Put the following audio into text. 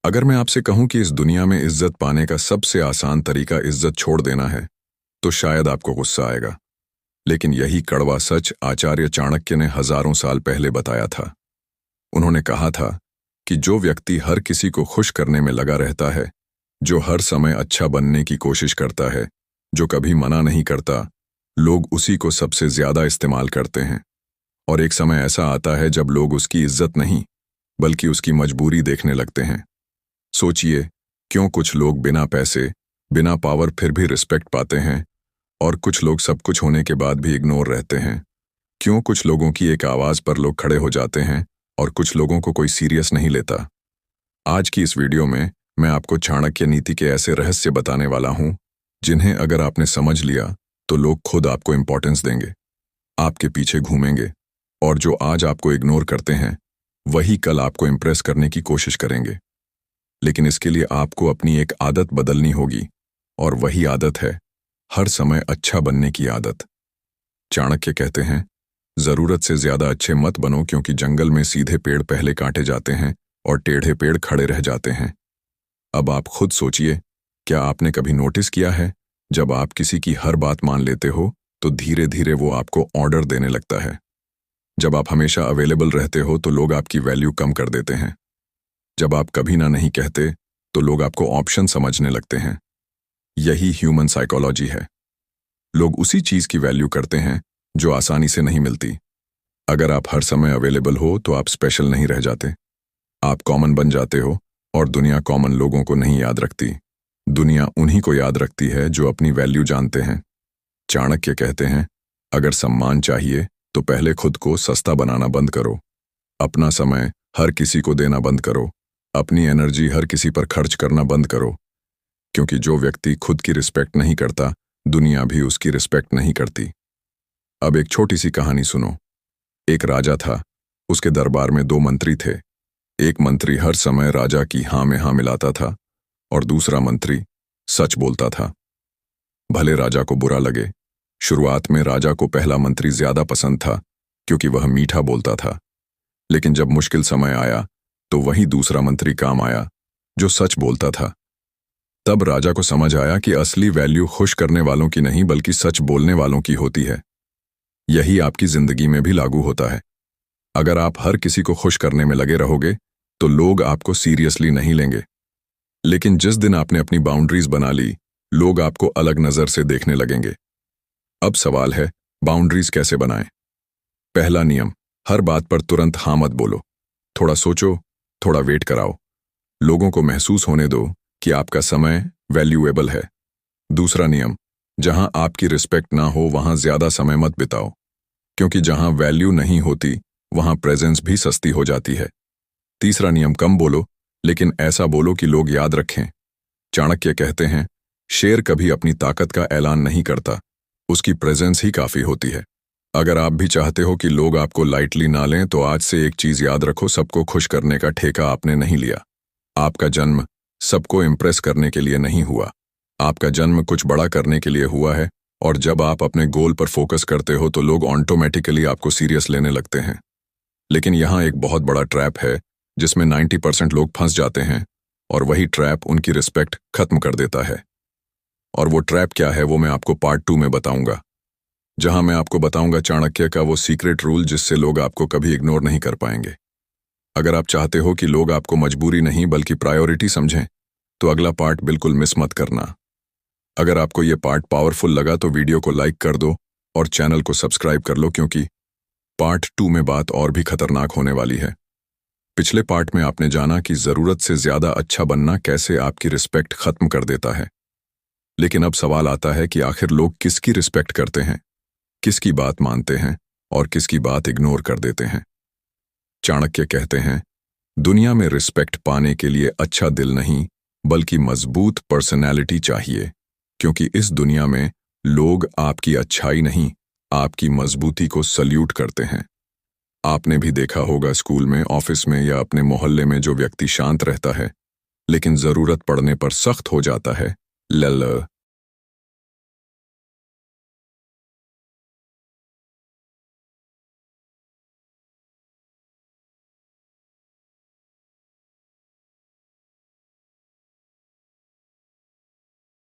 अगर मैं आपसे कहूं कि इस दुनिया में इज्जत पाने का सबसे आसान तरीका इज्जत छोड़ देना है, तो शायद आपको गुस्सा आएगा। लेकिन यही कड़वा सच आचार्य चाणक्य ने हजारों साल पहले बताया था। उन्होंने कहा था कि जो व्यक्ति हर किसी को खुश करने में लगा रहता है, जो हर समय अच्छा बनने की कोशिश करता है, जो कभी मना नहीं करता, लोग उसी को सबसे ज्यादा इस्तेमाल करते हैं। और एक समय ऐसा आता है जब लोग उसकी इज्जत नहीं, बल्कि उसकी मजबूरी देखने लगते हैं। सोचिए, क्यों कुछ लोग बिना पैसे, बिना पावर फिर भी रिस्पेक्ट पाते हैं, और कुछ लोग सब कुछ होने के बाद भी इग्नोर रहते हैं? क्यों कुछ लोगों की एक आवाज पर लोग खड़े हो जाते हैं और कुछ लोगों को कोई सीरियस नहीं लेता? आज की इस वीडियो में मैं आपको चाणक्य नीति के ऐसे रहस्य बताने वाला हूं, जिन्हें अगर आपने समझ लिया तो लोग खुद आपको इंपॉर्टेंस देंगे, आपके पीछे घूमेंगे, और जो आज आपको इग्नोर करते हैं वही कल आपको इंप्रेस करने की कोशिश करेंगे। लेकिन इसके लिए आपको अपनी एक आदत बदलनी होगी, और वही आदत है हर समय अच्छा बनने की आदत। चाणक्य कहते हैं, जरूरत से ज्यादा अच्छे मत बनो, क्योंकि जंगल में सीधे पेड़ पहले काटे जाते हैं और टेढ़े पेड़ खड़े रह जाते हैं। अब आप खुद सोचिए, क्या आपने कभी नोटिस किया है, जब आप किसी की हर बात मान लेते हो तो धीरे धीरे वो आपको ऑर्डर देने लगता है। जब आप हमेशा अवेलेबल रहते हो तो लोग आपकी वैल्यू कम कर देते हैं। जब आप कभी ना नहीं कहते तो लोग आपको ऑप्शन समझने लगते हैं। यही ह्यूमन साइकोलॉजी है। लोग उसी चीज की वैल्यू करते हैं जो आसानी से नहीं मिलती। अगर आप हर समय अवेलेबल हो तो आप स्पेशल नहीं रह जाते, आप कॉमन बन जाते हो, और दुनिया कॉमन लोगों को नहीं याद रखती। दुनिया उन्हीं को याद रखती है जो अपनी वैल्यू जानते हैं। चाणक्य कहते हैं, अगर सम्मान चाहिए तो पहले खुद को सस्ता बनाना बंद करो। अपना समय हर किसी को देना बंद करो। अपनी एनर्जी हर किसी पर खर्च करना बंद करो, क्योंकि जो व्यक्ति खुद की रिस्पेक्ट नहीं करता, दुनिया भी उसकी रिस्पेक्ट नहीं करती। अब एक छोटी सी कहानी सुनो। एक राजा था, उसके दरबार में दो मंत्री थे। एक मंत्री हर समय राजा की हाँ में हाँ मिलाता था, और दूसरा मंत्री सच बोलता था, भले राजा को बुरा लगे। शुरुआत में राजा को पहला मंत्री ज्यादा पसंद था, क्योंकि वह मीठा बोलता था। लेकिन जब मुश्किल समय आया तो वही दूसरा मंत्री काम आया, जो सच बोलता था। तब राजा को समझ आया कि असली वैल्यू खुश करने वालों की नहीं, बल्कि सच बोलने वालों की होती है। यही आपकी जिंदगी में भी लागू होता है। अगर आप हर किसी को खुश करने में लगे रहोगे तो लोग आपको सीरियसली नहीं लेंगे। लेकिन जिस दिन आपने अपनी बाउंड्रीज बना ली, लोग आपको अलग नजर से देखने लगेंगे। अब सवाल है, बाउंड्रीज कैसे बनाएं? पहला नियम, हर बात पर तुरंत हाँ मत बोलो। थोड़ा सोचो, थोड़ा वेट कराओ। लोगों को महसूस होने दो कि आपका समय वैल्यूएबल है। दूसरा नियम, जहां आपकी रिस्पेक्ट ना हो वहां ज्यादा समय मत बिताओ, क्योंकि जहां वैल्यू नहीं होती वहां प्रेजेंस भी सस्ती हो जाती है। तीसरा नियम, कम बोलो, लेकिन ऐसा बोलो कि लोग याद रखें। चाणक्य कहते हैं, शेर कभी अपनी ताकत का ऐलान नहीं करता, उसकी प्रेजेंस ही काफी होती है। अगर आप भी चाहते हो कि लोग आपको लाइटली ना लें, तो आज से एक चीज याद रखो, सबको खुश करने का ठेका आपने नहीं लिया। आपका जन्म सबको इम्प्रेस करने के लिए नहीं हुआ। आपका जन्म कुछ बड़ा करने के लिए हुआ है, और जब आप अपने गोल पर फोकस करते हो तो लोग ऑटोमेटिकली आपको सीरियस लेने लगते हैं। लेकिन यहाँ एक बहुत बड़ा ट्रैप है, जिसमें 90% लोग फंस जाते हैं, और वही ट्रैप उनकी रिस्पेक्ट खत्म कर देता है। और वो ट्रैप क्या है, वो मैं आपको पार्ट 2 में बताऊंगा, जहां मैं आपको बताऊंगा चाणक्य का वो सीक्रेट रूल जिससे लोग आपको कभी इग्नोर नहीं कर पाएंगे। अगर आप चाहते हो कि लोग आपको मजबूरी नहीं बल्कि प्रायोरिटी समझें, तो अगला पार्ट बिल्कुल मिस मत करना। अगर आपको ये पार्ट पावरफुल लगा तो वीडियो को लाइक कर दो और चैनल को सब्सक्राइब कर लो, क्योंकि पार्ट 2 में बात और भी खतरनाक होने वाली है। पिछले पार्ट में आपने जाना कि जरूरत से ज्यादा अच्छा बनना कैसे आपकी रिस्पेक्ट खत्म कर देता है। लेकिन अब सवाल आता है कि आखिर लोग किसकी रिस्पेक्ट करते हैं, किसकी बात मानते हैं और किसकी बात इग्नोर कर देते हैं। चाणक्य कहते हैं, दुनिया में रिस्पेक्ट पाने के लिए अच्छा दिल नहीं, बल्कि मजबूत पर्सनैलिटी चाहिए, क्योंकि इस दुनिया में लोग आपकी अच्छाई नहीं, आपकी मजबूती को सल्यूट करते हैं। आपने भी देखा होगा, स्कूल में, ऑफिस में या अपने मोहल्ले में जो व्यक्ति शांत रहता है लेकिन जरूरत पड़ने पर सख्त हो जाता है,